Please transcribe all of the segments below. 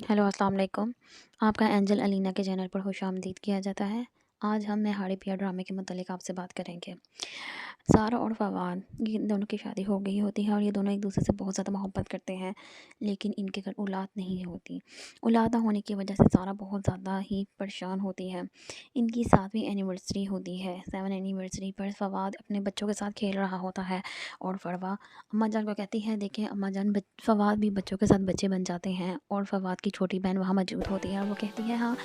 Hello अस्सलाम वालेकुम। आपका एंजल अलीना के चैनल पर खुशामदीद किया जाता है। आज हम नहाड़ी पिया ड्रामे के मुतालिक आपसे बात करेंगे। सारा और फवाद, ये दोनों की शादी हो गई होती है और ये दोनों एक दूसरे से बहुत ज़्यादा मोहब्बत करते हैं, लेकिन इनके घर औलाद नहीं होती। औलाद ना होने की वजह से सारा बहुत ज़्यादा ही परेशान होती है। इनकी 7वीं एनिवर्सरी होती है। 7 एनिवर्सरी पर फवाद अपने बच्चों के साथ खेल रहा होता है और फरवा अम्मा जान को कहती है, देखें अम्मा जान, फवाद भी बच्चों के साथ बच्चे बन जाते हैं। और फवाद की छोटी बहन वहाँ मौजूद होती है और वो कहती है हाँ,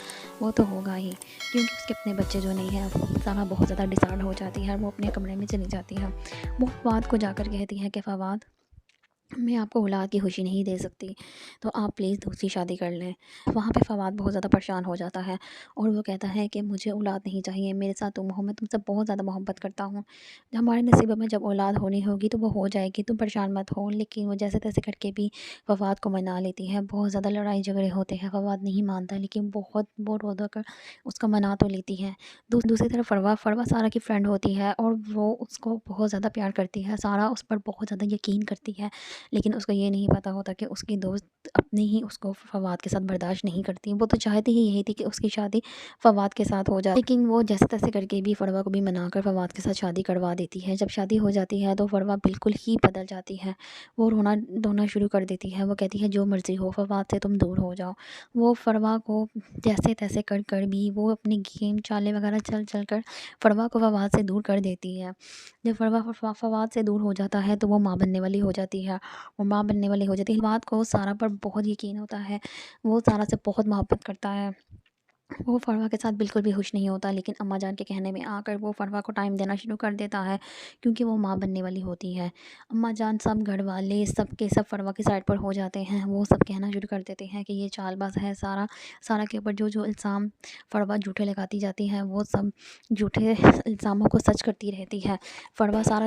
वो तो होगा ही, क्योंकि उसके अपने बच्चे जो नहीं हैं। सारा बहुत ज़्यादा डिसऑर्डर हो जाती है और वो अपने कमरे में चली जाती है। वो फवाद को जाकर कहती है कि फवाद, मैं आपको औलाद की खुशी नहीं दे सकती, तो आप प्लीज़ दूसरी शादी कर लें। वहाँ पे फवाद बहुत ज़्यादा परेशान हो जाता है और वो कहता है कि मुझे औलाद नहीं चाहिए, मेरे साथ तुम हो, मैं तुमसे बहुत ज़्यादा मोहब्बत करता हूँ। हमारे नसीब में जब औलाद होनी होगी तो वो हो जाएगी, तुम परेशान मत हो। लेकिन वो जैसे तैसे करके भी फवाद को मना लेती है। बहुत ज़्यादा लड़ाई झगड़े होते हैं, फवाद नहीं मानता, लेकिन बहुत वो रो धो कर उसका मना तो लेती है। दूसरी तरफ फरवा फरवा सारा की फ्रेंड होती है और वो उसको बहुत ज़्यादा प्यार करती है। सारा उस पर बहुत ज़्यादा यकीन करती है, लेकिन उसको ये नहीं पता होता कि उसकी दोस्त अपनी ही उसको फवाद के साथ बर्दाश्त नहीं करती। वो तो चाहती ही यही थी कि उसकी शादी फवाद के साथ हो जाए, लेकिन वो जैसे तैसे करके भी फरवा को भी मनाकर फवाद के साथ शादी करवा देती है। जब शादी हो जाती है तो फरवा बिल्कुल ही बदल जाती है। वो रोना धोना शुरू कर देती है। वो कहती है जो मर्ज़ी हो, फवाद से तुम दूर हो जाओ। वो फरवा को जैसे तैसे कर कर भी वो अपनी गेम चालें वगैरह चल चल कर फरवा को फवाद से दूर कर देती है। जब फरवा फवाद से दूर हो जाता है तो वो माँ बनने वाली हो जाती है। वो माँ बनने वाली हो जाती है। फवाद को सारा पर बहुत यकीन होता है, वो सारा से बहुत मोहब्बत करता है। वो फरवा के साथ बिल्कुल भी खुश नहीं होता, लेकिन अम्मा जान के कहने में आकर वो फरवा को टाइम देना शुरू कर देता है, क्योंकि वो माँ बनने वाली होती है। अम्मा जान, सब घर वाले, सब के सब फरवा की साइड पर हो जाते हैं। वो सब कहना शुरू कर देते हैं कि ये चालबाज है। सारा सारा के ऊपर जो जो इल्ज़ाम फरवा झूठे लगाती जाती है, वो सब झूठे इल्ज़ामों को सच करती रहती है। फरवा सारा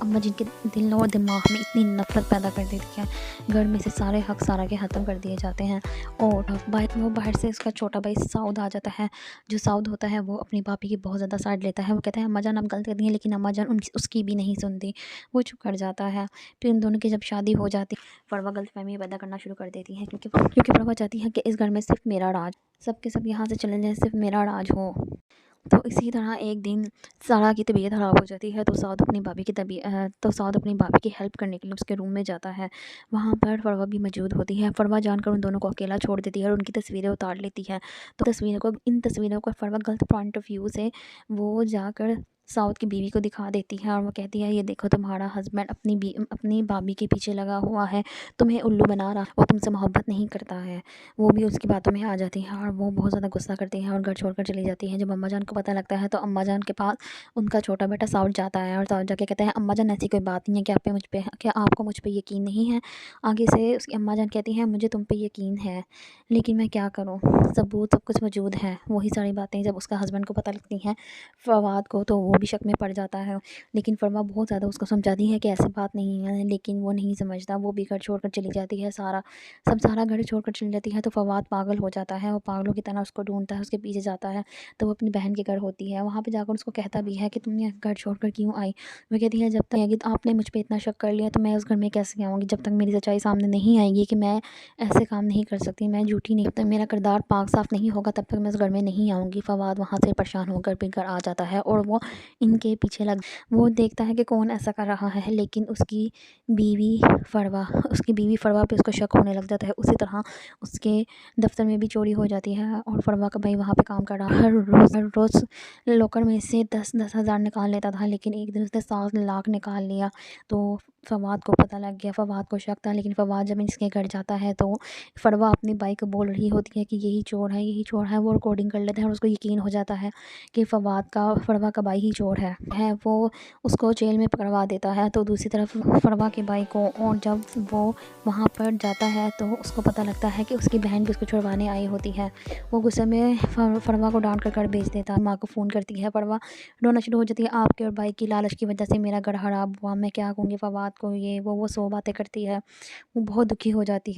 अम्मा जी के दिल और दिमाग में इतनी नफरत पैदा कर देती है। घर में से सारे हक सारा के ख़त्म कर दिए जाते हैं और वो बाहर से उसका छोटा भाई साउद आ जाता है। जो साउद होता है वो अपनी भाभी की बहुत ज़्यादा साइड लेता है। वो कहता है अम्मा जान आप गलत करती हैं, लेकिन अम्मा जान उसकी भी नहीं सुनती। वो चुप कर जाता है। फिर इन दोनों की जब शादी हो जाती, फरवा गलतफहमी पैदा करना शुरू कर देती है, क्योंकि फरवा चाहती है कि इस घर में सिर्फ मेरा राज, सब के सब यहाँ से चले जाएं, सिर्फ मेरा राज हो। तो इसी तरह एक दिन सारा की तबीयत ख़राब हो जाती है, तो साउद अपनी भाभी की हेल्प करने के लिए उसके रूम में जाता है। वहाँ पर फरवा भी मौजूद होती है। फरवा जानकर उन दोनों को अकेला छोड़ देती है और उनकी तस्वीरें उतार लेती है। तो इन तस्वीरों को फरवा गलत पॉइंट ऑफ व्यू से वो जाकर साउथ की बीवी को दिखा देती है और वो कहती है, ये देखो तुम्हारा हस्बैंड अपनी भाभी के पीछे लगा हुआ है, तुम्हें उल्लू बना रहा, वो तुमसे मोहब्बत नहीं करता है। वो भी उसकी बातों में आ जाती है और वो बहुत ज़्यादा गुस्सा करती हैं और घर छोड़कर चली जाती हैं। जब अम्मा जान को पता लगता है तो अम्मा जान के पास उनका छोटा बेटा साउथ जाता है और साउथ जाके कहता है, अम्मा जान ऐसी कोई बात नहीं है, क्या आपको मुझ पे यकीन नहीं है। आगे से उसकी अम्मा जान कहती हैं, मुझे तुम पे यकीन है, लेकिन मैं क्या करूँ, सबूत सब कुछ मौजूद है। वही सारी बातें जब उसका हस्बैंड को पता लगती हैं फवाद को, तो वो भी शक में पड़ जाता है। लेकिन फरवा बहुत ज़्यादा उसको समझाती है कि ऐसी बात नहीं है, लेकिन वो नहीं समझता। वो भी घर छोड़कर चली जाती है। सारा घर छोड़कर चली जाती है तो फवाद पागल हो जाता है और पागलों की तरह उसको ढूंढता है, उसके पीछे जाता है। तो वो अपनी बहन के घर होती है। वहाँ पे जाकर उसको कहता भी है कि तुम ये घर छोड़कर क्यों आई। वो कहती है, जब तक आएगी तो आपने मुझ पे इतना शक कर लिया तो मैं उस घर में कैसे आऊँगी। जब तक मेरी सच्चाई सामने नहीं आएगी कि मैं ऐसे काम नहीं कर सकती, मैं झूठी नहीं, जब तक मेरा किरदार पाक साफ नहीं होगा तब तक मैं उस घर में नहीं आऊँगी। फवाद वहाँ से परेशान होकर फिर घर आ जाता है और वो इनके पीछे वो देखता है कि कौन ऐसा कर रहा है, लेकिन उसकी बीवी फरवा पे उसको शक होने लग जाता है। उसी तरह उसके दफ्तर में भी चोरी हो जाती है और फरवा का भाई वहाँ पे काम कर रहा है। हर रोज़ लॉकर में से 10-10 हज़ार निकाल लेता था, लेकिन एक दिन उसने 7 लाख निकाल लिया। तो फवाद को पता लग गया, फवाद को शक था। लेकिन फवाद जब इसके घर जाता है तो फरवा अपनी बाई को बोल रही होती है कि यही चोर है, यही चोर है। वो रिकॉर्डिंग कर लेता है और उसको यकीन हो जाता है कि फरवा का भाई ही चोर है। वो उसको जेल में पकड़वा देता है। तो दूसरी तरफ फरवा के भाई को, और जब वो वहाँ पर जाता है तो उसको पता लगता है कि उसकी बहन भी उसको छुड़वाने आई होती है। वो गुस्से में फरवा को डांट कर घर भेज देता है। माँ को फ़ोन करती है। फरवा रोना शुरू हो जाती है, आपके और भाई की लालच की वजह से मेरा घर खराब हुआ, मैं क्या कहूँगी फवाद को, ये वो 100 बातें करती है। वो बहुत दुखी हो जाती है।